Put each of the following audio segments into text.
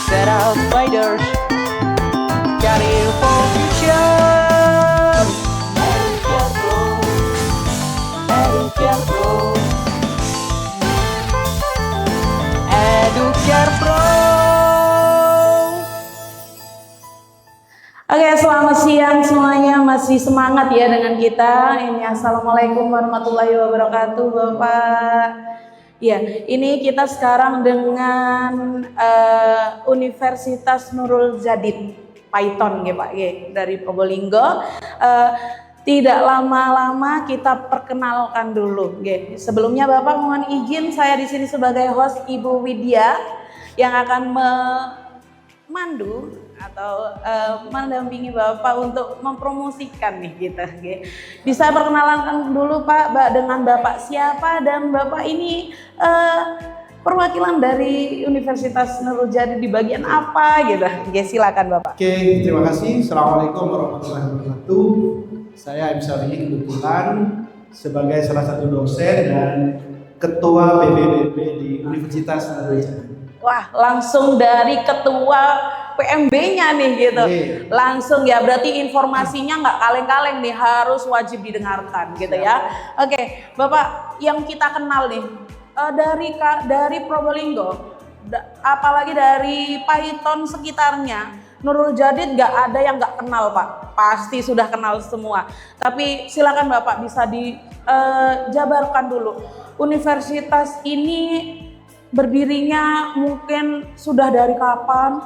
set up fighters, career for future. Educare Pro, Educare Pro. Oke, selamat siang semuanya. Masih semangat ya dengan kita. Ini assalamualaikum warahmatullahi wabarakatuh, Bapak. Ya, ini kita sekarang dengan Universitas Nurul Jadid Python ya Pak, ya, dari Probolinggo. Tidak lama-lama kita perkenalkan dulu. Ya. Sebelumnya Bapak mohon izin saya di sini sebagai host Ibu Widya yang akan memandu atau mendampingi Bapak untuk mempromosikan nih kita. Ya. Bisa perkenalan dulu Pak dengan Bapak siapa dan Bapak ini perwakilan dari Universitas Nurul Jadid di bagian apa gitu. Oke, silakan Bapak. Oke, terima kasih. Assalamualaikum warahmatullahi wabarakatuh. Saya M. Syarihi kebetulan sebagai salah satu dosen dan ketua PBBP di Universitas Nurul Jadid. Wah, langsung dari ketua PMB-nya nih gitu. Langsung ya, berarti informasinya nggak kaleng-kaleng nih, harus wajib didengarkan gitu ya. Oke, Bapak yang kita kenal nih dari Probolinggo, apalagi dari Python sekitarnya, Nurul Jadid nggak ada yang nggak kenal Pak, pasti sudah kenal semua. Tapi silakan Bapak bisa dijabarkan dulu, universitas ini berdirinya mungkin sudah dari kapan,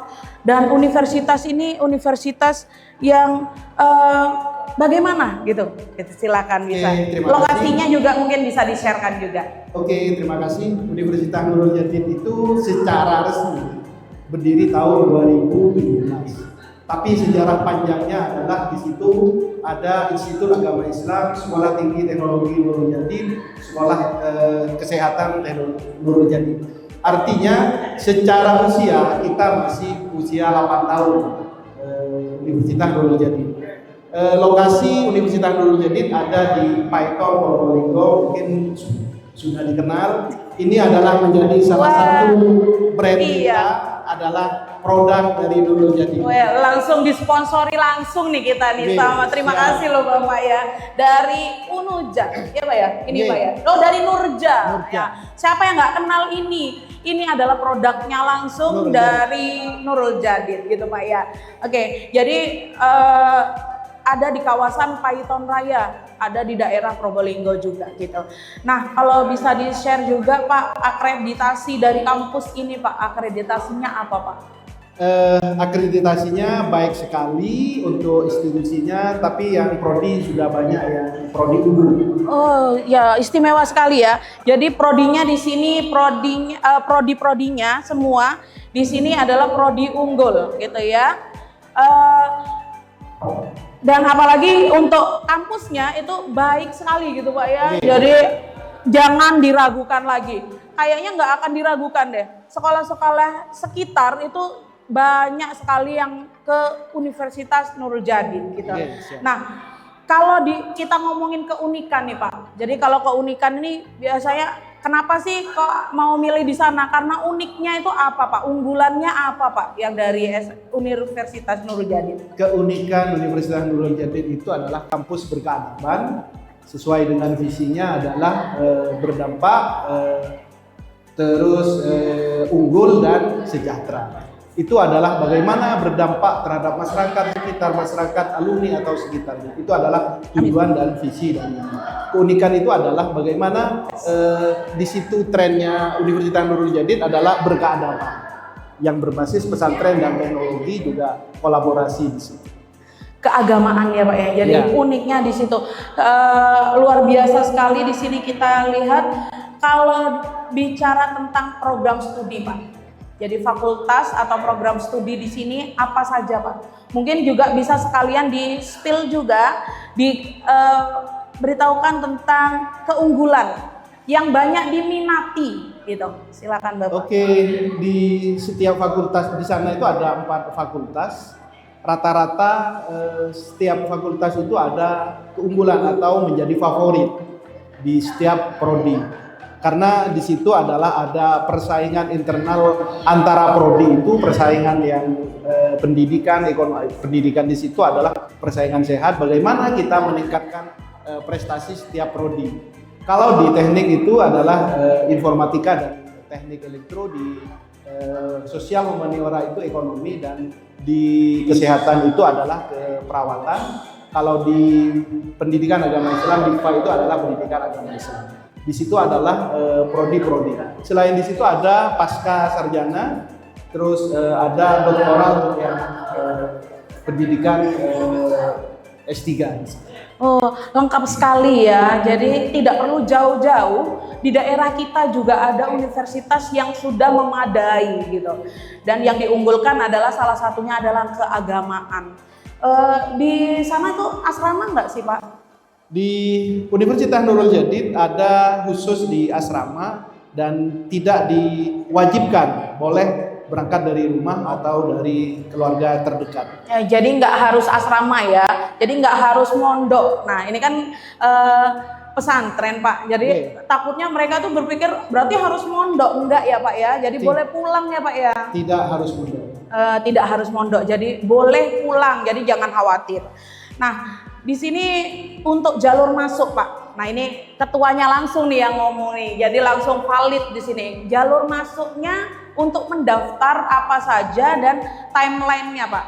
dan universitas ini universitas yang bagaimana gitu. Silakan bisa. Lokasinya juga mungkin bisa di-sharekan juga. Oke, terima kasih. Universitas Nurul Jadid itu secara resmi berdiri tahun 2017. Tapi sejarah panjangnya adalah di situ ada Institut Agama Islam, Sekolah Tinggi Teknologi Nurul Jadid, Sekolah Kesehatan Nurul Jadid. Artinya secara usia kita masih usia 8 tahun Universitas Nurul Jadid. Lokasi Universitas Nurul Jadid ada di Python, Probolinggo, mungkin sudah dikenal. Ini adalah menjadi salah satu brand kita, adalah produk dari Nurul Jadid. Langsung disponsori langsung nih kita nih sama. Terima kasih loh Bapak ya. Dari Unuja, ya Pak ya? Ini Pak ya? Oh dari Nurja. Ya. Siapa yang nggak kenal ini? Ini adalah produknya langsung dari Nurul Jadid gitu Pak ya. Oke, jadi ada di kawasan Python Raya, ada di daerah Probolinggo juga gitu. Nah, kalau bisa di-share juga Pak, akreditasi dari kampus ini Pak, akreditasinya apa Pak? Akreditasinya baik sekali untuk institusinya, tapi yang prodi sudah banyak ya, prodi unggul. Oh ya, istimewa sekali ya. Jadi prodinya di sini, prodi-prodinya semua di sini adalah prodi unggul gitu ya. Dan apalagi untuk kampusnya itu baik sekali gitu Pak ya. Jadi jangan diragukan lagi. Kayaknya nggak akan diragukan deh. Sekolah-sekolah sekitar itu banyak sekali yang ke Universitas Nurul Jadid gitu. Nah, kalau kita ngomongin keunikan nih Pak. Jadi kalau keunikan ini biasanya kenapa sih kok mau milih di sana? Karena uniknya itu apa Pak? Unggulannya apa Pak yang dari Universitas Nurul Jadid? Keunikan Universitas Nurul Jadid itu adalah kampus berkeadaban, sesuai dengan visinya adalah berdampak, terus unggul dan sejahtera. Itu adalah bagaimana berdampak terhadap masyarakat sekitar, masyarakat alumni atau sekitarnya. Itu adalah tujuan dan visi dari keunikan itu adalah bagaimana di situ trennya Universitas Nurul Jadid adalah berkeadaban yang berbasis pesantren dan teknologi, juga kolaborasi di situ. Keagamaan ya Pak ya. Jadi uniknya di situ luar biasa sekali. Di sini kita lihat kalau bicara tentang program studi Pak. Jadi fakultas atau program studi di sini apa saja Pak? Mungkin juga bisa sekalian di-spill juga, beritahukan tentang keunggulan yang banyak diminati gitu. Silakan Bapak. Oke, di setiap fakultas di sana itu ada 4 fakultas. Rata-rata setiap fakultas itu ada keunggulan atau menjadi favorit di setiap prodi. karena di situ adalah ada persaingan internal antara prodi itu, persaingan yang pendidikan, ekonomi, pendidikan di situ adalah persaingan sehat. Bagaimana kita meningkatkan prestasi setiap prodi. Kalau di teknik itu adalah informatika dan teknik elektro, di sosial humaniora itu ekonomi, dan di kesehatan itu adalah keperawatan. Kalau di pendidikan agama Islam, di IPA itu adalah pendidikan agama Islam. Di situ adalah prodi-prodi. Selain di situ ada pasca sarjana, terus ada doktoral yang pendidikan S3. Oh, lengkap sekali ya. Jadi tidak perlu jauh-jauh. Di daerah kita juga ada universitas yang sudah memadai gitu. Dan yang diunggulkan adalah salah satunya adalah keagamaan. Di sana tuh asrama nggak sih Pak? Di Universitas Nurul Jadid ada khusus di asrama dan tidak diwajibkan, boleh berangkat dari rumah atau dari keluarga terdekat. Ya, jadi nggak harus asrama ya, jadi nggak harus mondok. Nah ini kan pesantren Pak, jadi takutnya mereka tuh berpikir berarti harus mondok, enggak ya Pak ya, jadi boleh pulang ya Pak ya? Tidak harus mondok. Tidak harus mondok, jadi boleh pulang, jadi jangan khawatir. Nah di sini untuk jalur masuk Pak, nah ini ketuanya langsung nih yang ngomong nih, jadi langsung valid di sini. Jalur masuknya untuk mendaftar apa saja dan timelinenya Pak?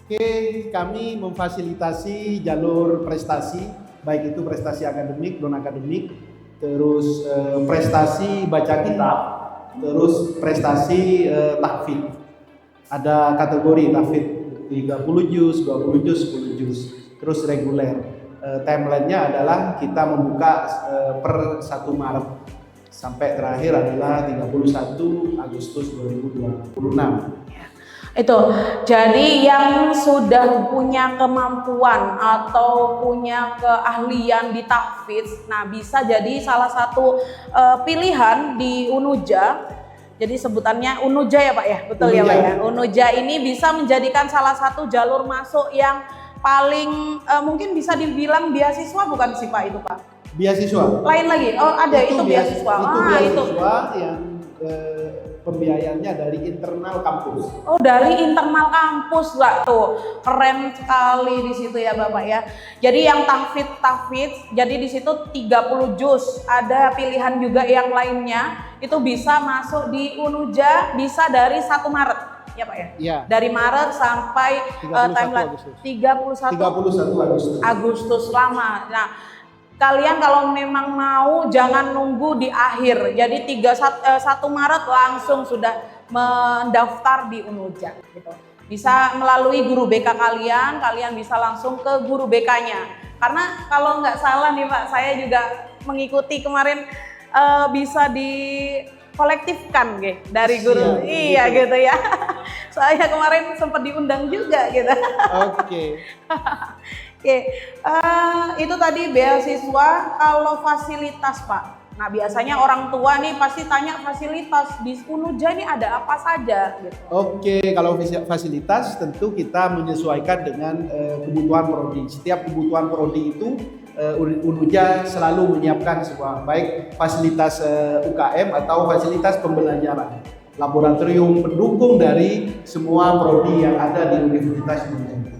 Oke, kami memfasilitasi jalur prestasi, baik itu prestasi akademik, non akademik, terus prestasi baca kitab, terus prestasi tahfidz. Ada kategori tahfidz 30 juz, 20 juz, 10 juz. Terus reguler. Timelinenya adalah kita membuka per 1 Maret sampai terakhir adalah 31 Agustus 2026. Itu, jadi yang sudah punya kemampuan atau punya keahlian di tahfidz, nah bisa jadi salah satu pilihan di Unuja. Jadi sebutannya Unuja ya Pak ya, betul Unuja. Ya Pak ya. Unuja ini bisa menjadikan salah satu jalur masuk yang paling mungkin bisa dibilang beasiswa, bukan sih Pak itu Pak? Beasiswa. Lain lagi, oh ada itu beasiswa. Itu beasiswa yang pembiayaannya dari internal kampus. Oh dari internal kampus Pak tuh, keren sekali di situ ya Bapak ya. Jadi yang tahfidz, jadi di situ 30 juz, ada pilihan juga yang lainnya, itu bisa masuk di Unuja, bisa dari 1 Maret. Ya Pak ya? Ya. Dari Maret sampai timeline 31 Agustus lama. Nah, kalian kalau memang mau jangan nunggu di akhir. Jadi 1 Maret langsung sudah mendaftar di Unuja gitu. Bisa melalui guru BK kalian bisa langsung ke guru BK-nya. Karena kalau nggak salah nih Pak, saya juga mengikuti kemarin bisa di kolektifkan dari guru. Iya gitu ya. Saya kemarin sempat diundang juga gitu. Oke. Oke. Itu tadi beasiswa. Kalau fasilitas Pak, nah biasanya orang tua nih pasti tanya fasilitas di Unuja ini ada apa saja gitu. Oke, kalau fasilitas tentu kita menyesuaikan dengan kebutuhan prodi. Setiap kebutuhan prodi itu Unuja selalu menyiapkan sebuah baik fasilitas UKM atau fasilitas pembelajaran, laboratorium pendukung dari semua prodi yang ada di Universitas Unuja.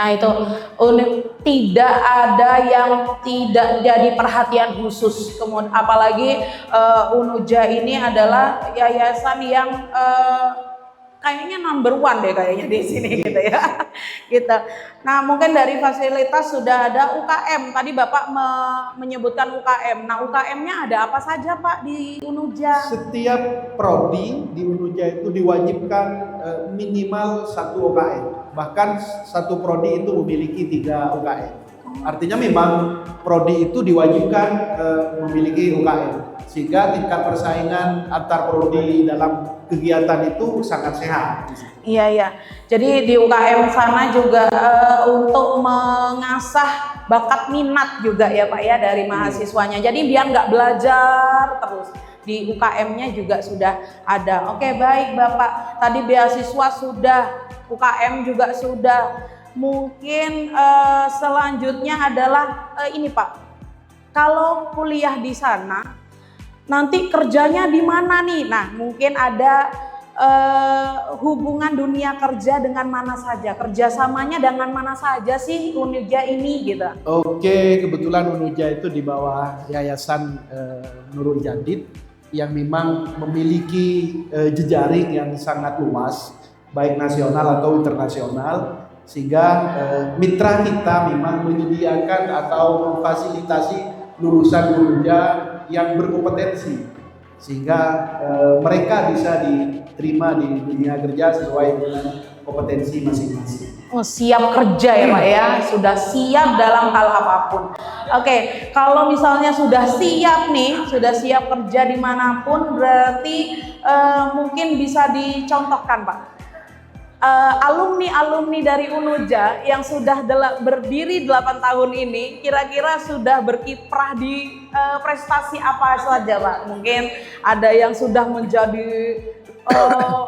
Nah itu tidak ada yang tidak jadi perhatian khusus. Kemudian apalagi Unuja ini adalah yayasan yang kayaknya number 1 deh kayaknya di sini gitu ya. Gitu. Nah, mungkin dari fasilitas sudah ada UKM. Tadi Bapak menyebutkan UKM. Nah, UKM-nya ada apa saja Pak di Unuja? Setiap prodi di Unuja itu diwajibkan minimal 1 UKM. Bahkan satu prodi itu memiliki 3 UKM. Artinya memang prodi itu diwajibkan memiliki UKM. Sehingga tingkat persaingan antar prodi dalam kegiatan itu sangat sehat. Iya ya. Jadi di UKM sana juga untuk mengasah bakat minat juga ya Pak ya dari mahasiswanya. Jadi biar nggak belajar terus. Di UKM-nya juga sudah ada. Oke baik Bapak. Tadi beasiswa sudah, UKM juga sudah. Mungkin selanjutnya adalah ini Pak. Kalau kuliah di sana nanti kerjanya di mana nih? Nah, mungkin ada hubungan dunia kerja dengan mana saja, kerjasamanya dengan mana saja sih Unuja ini gitu. Oke, kebetulan Unuja itu di bawah Yayasan Nurul Jadid yang memang memiliki jejaring yang sangat luas, baik nasional atau internasional, sehingga mitra kita memang menyediakan atau memfasilitasi lulusan Unuja yang berkompetensi, sehingga mereka bisa diterima di dunia kerja sesuai dengan kompetensi masing-masing. Oh, siap kerja ya Pak ya, sudah siap dalam hal apapun. Oke, kalau misalnya sudah siap nih, sudah siap kerja dimanapun, berarti mungkin bisa dicontohkan Pak. Alumni-alumni dari Unuja yang sudah berdiri 8 tahun ini, kira-kira sudah berkiprah di prestasi apa saja Pak? Mungkin ada yang sudah menjadi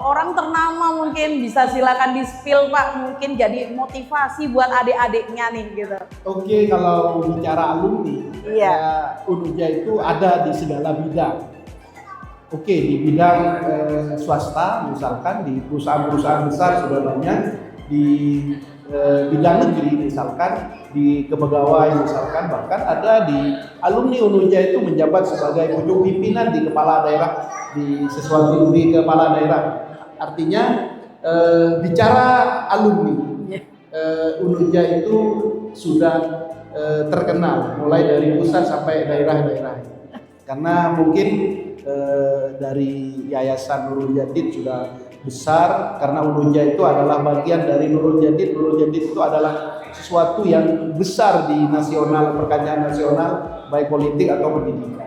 orang ternama, mungkin bisa silakan di-spill Pak, mungkin jadi motivasi buat adik-adiknya nih gitu. Oke, kalau bicara alumni, Iya. Unuja itu ada di segala bidang. Oke, di bidang swasta misalkan di perusahaan-perusahaan besar sudah banyak, di bidang negeri misalkan, di kepegawaian misalkan, bahkan ada di alumni Unuja itu menjabat sebagai pucuk pimpinan di kepala daerah, di sesuatu di kepala daerah. Artinya bicara alumni, Unuja itu sudah terkenal mulai dari pusat sampai daerah-daerah. Karena mungkin dari Yayasan Nurul Jadid sudah besar, karena Unuja itu adalah bagian dari Nurul Jadid. Nurul Jadid itu adalah sesuatu yang besar di nasional, perkancaan nasional, baik politik atau pendidikan.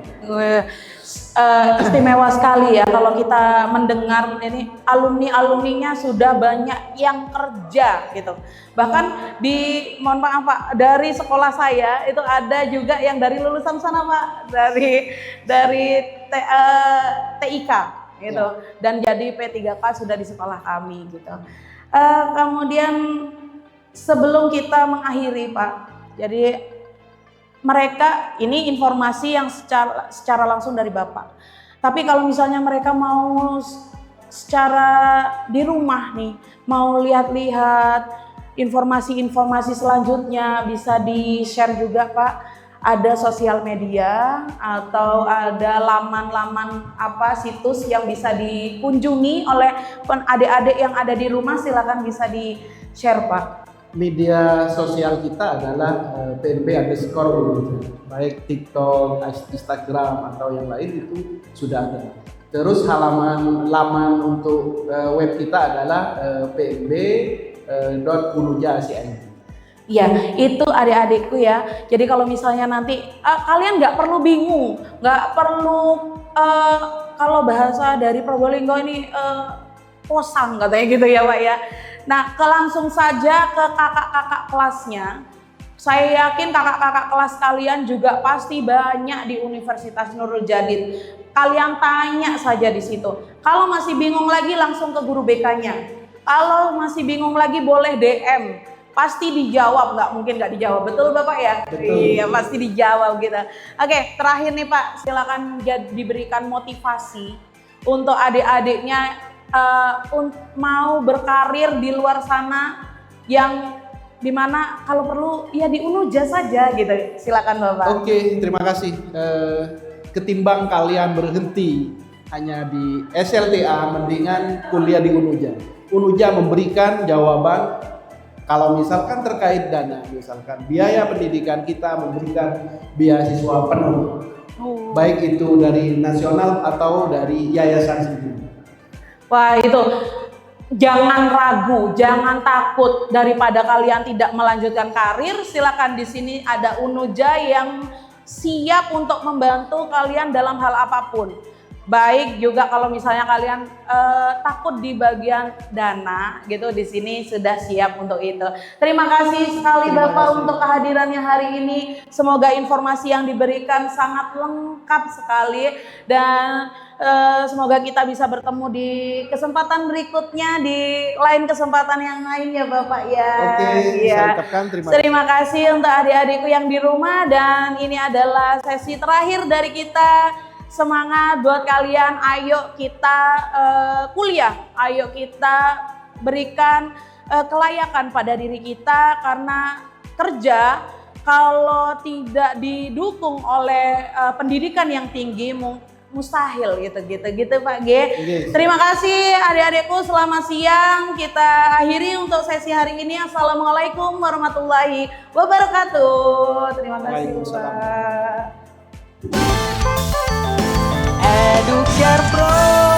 Istimewa sekali ya kalau kita mendengar ini alumni-alumninya sudah banyak yang kerja gitu. Bahkan mohon maaf Pak, dari sekolah saya itu ada juga yang dari lulusan sana Pak, dari TIK gitu, dan jadi P3K sudah di sekolah kami gitu. Kemudian sebelum kita mengakhiri Pak, jadi mereka ini informasi yang secara langsung dari Bapak. Tapi kalau misalnya mereka mau secara di rumah nih, mau lihat-lihat informasi-informasi selanjutnya, bisa di-share juga Pak. Ada sosial media atau ada laman-laman apa situs yang bisa dikunjungi oleh adik-adik yang ada di rumah, silakan bisa di-share Pak. Media sosial kita adalah PNB_Unuja, baik TikTok, Instagram atau yang lain itu sudah ada. Terus laman untuk web kita adalah pnb.unuja.id. Iya, itu adik-adikku ya. Jadi kalau misalnya nanti kalian nggak perlu bingung, nggak perlu kalau bahasa dari Probolinggo ini posang katanya gitu ya Pak ya. Nah, langsung saja ke kakak-kakak kelasnya. Saya yakin kakak-kakak kelas kalian juga pasti banyak di Universitas Nurul Jadid. Kalian tanya saja di situ. Kalau masih bingung lagi langsung ke guru BK-nya. Kalau masih bingung lagi boleh DM. Pasti dijawab, nggak mungkin nggak dijawab. Betul Bapak ya? Betul. Iya, pasti dijawab gitu. Oke, terakhir nih Pak, silakan diberikan motivasi untuk adik-adiknya mau berkarir di luar sana, yang dimana kalau perlu ya di Unuja saja gitu. Silakan Bapak. Oke, terima kasih. Ketimbang kalian berhenti hanya di SLTA, mendingan kuliah di Unuja. Unuja memberikan jawaban. Kalau misalkan terkait dana, misalkan biaya pendidikan, kita memberikan beasiswa penuh, baik itu dari nasional atau dari yayasan sendiri. Wah, itu jangan ragu, jangan takut. Daripada kalian tidak melanjutkan karir, silakan di sini ada Unuja yang siap untuk membantu kalian dalam hal apapun. Baik juga kalau misalnya kalian takut di bagian dana gitu, di sini sudah siap untuk itu. Terima kasih sekali Bapak untuk kehadirannya hari ini. Semoga informasi yang diberikan sangat lengkap sekali, dan semoga kita bisa bertemu di kesempatan berikutnya, di lain kesempatan yang lain ya Bapak ya. Oke, ya. saya ucapkan Terima kasih untuk adik-adikku yang di rumah, dan ini adalah sesi terakhir dari kita. semangat buat kalian. Ayo kita kuliah, ayo kita berikan kelayakan pada diri kita, karena kerja kalau tidak didukung oleh pendidikan yang tinggi mustahil gitu Pak G. Terima kasih adik-adikku, selamat siang. Kita akhiri untuk sesi hari ini. Assalamualaikum warahmatullahi wabarakatuh. Terima kasih Pak. Educare Pro.